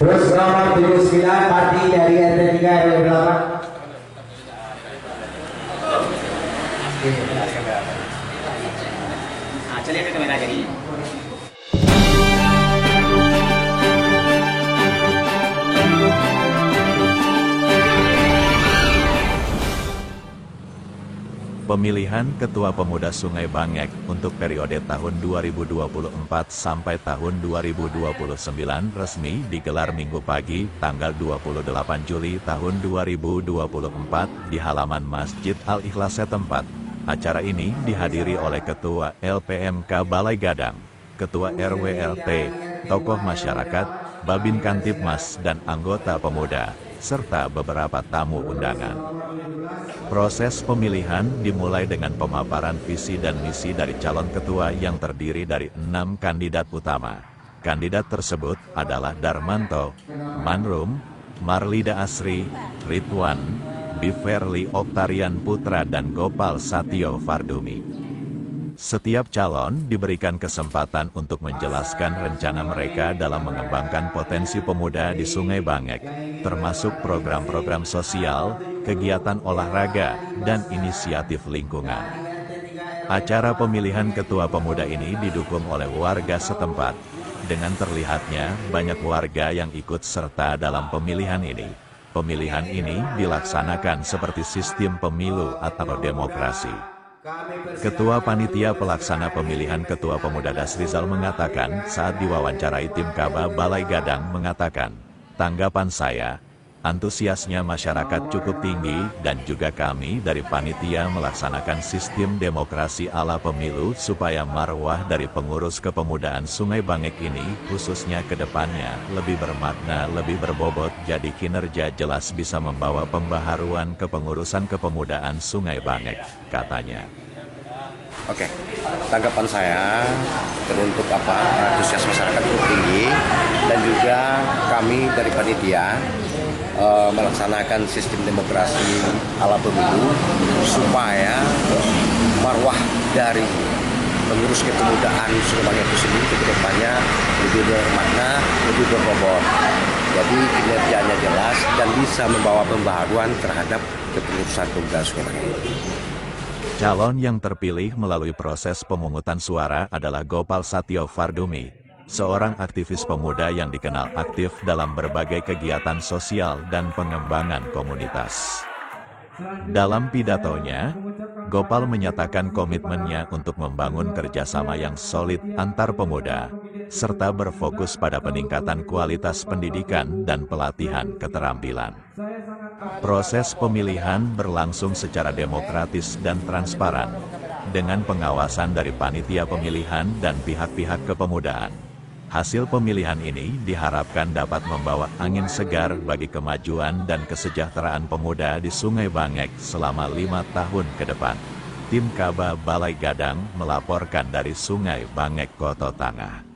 Terus nomor 79 Parti dari RT 3 RW 8. चलिए फिर मेरा करिए। Pemilihan Ketua Pemuda Sungai Bangek untuk periode tahun 2024 sampai tahun 2029 resmi digelar Minggu pagi tanggal 28 Juli tahun 2024 di halaman Masjid Al-Ikhlas setempat. Acara ini dihadiri oleh Ketua LPMK Balai Gadang, Ketua RWLT, tokoh masyarakat, Babin Kantipmas dan anggota pemuda, serta beberapa tamu undangan. Proses pemilihan dimulai dengan pemaparan visi dan misi dari calon ketua yang terdiri dari 6 kandidat utama. Kandidat tersebut adalah Darmanto, Manrum, Marlida Asri, Ridwan, Biverly Oktarian Putra dan Gopal Satio Fardumi. Setiap calon diberikan kesempatan untuk menjelaskan rencana mereka dalam mengembangkan potensi pemuda di Sungai Bangek, termasuk program-program sosial, kegiatan olahraga, dan inisiatif lingkungan. Acara pemilihan ketua pemuda ini didukung oleh warga setempat. Dengan terlihatnya banyak warga yang ikut serta dalam pemilihan ini. Pemilihan ini dilaksanakan seperti sistem pemilu atau demokrasi. Ketua Panitia Pelaksana Pemilihan Ketua Pemuda Dasrizal mengatakan saat diwawancarai tim Kaba Balai Gadang mengatakan, tanggapan saya, antusiasnya masyarakat cukup tinggi dan juga kami dari Panitia melaksanakan sistem demokrasi ala pemilu supaya marwah dari pengurus kepemudaan Sungai Bangek ini khususnya ke depannya lebih bermakna, lebih berbobot, jadi kinerja jelas bisa membawa pembaharuan kepengurusan kepemudaan Sungai Bangek, katanya. Oke, tanggapan saya untuk antusias masyarakat cukup tinggi dan juga kami dari panitia melaksanakan sistem demokrasi ala pemilu supaya marwah dari pengurus kepemudaan Sungai Bangek itu sendiri ke depannya lebih bermakna, lebih berbobot. Jadi kinerjanya jelas dan bisa membawa pembaharuan terhadap kepengurusan pemuda Sungai Bangek. Calon yang terpilih melalui proses pemungutan suara adalah Gopal Satio Fardumi, seorang aktivis pemuda yang dikenal aktif dalam berbagai kegiatan sosial dan pengembangan komunitas. Dalam pidatonya, Gopal menyatakan komitmennya untuk membangun kerjasama yang solid antar pemuda, serta berfokus pada peningkatan kualitas pendidikan dan pelatihan keterampilan. Proses pemilihan berlangsung secara demokratis dan transparan, dengan pengawasan dari panitia pemilihan dan pihak-pihak kepemudaan. Hasil pemilihan ini diharapkan dapat membawa angin segar bagi kemajuan dan kesejahteraan pemuda di Sungai Bangek selama 5 tahun ke depan. Tim Kaba Balai Gadang melaporkan dari Sungai Bangek, Koto Tangah.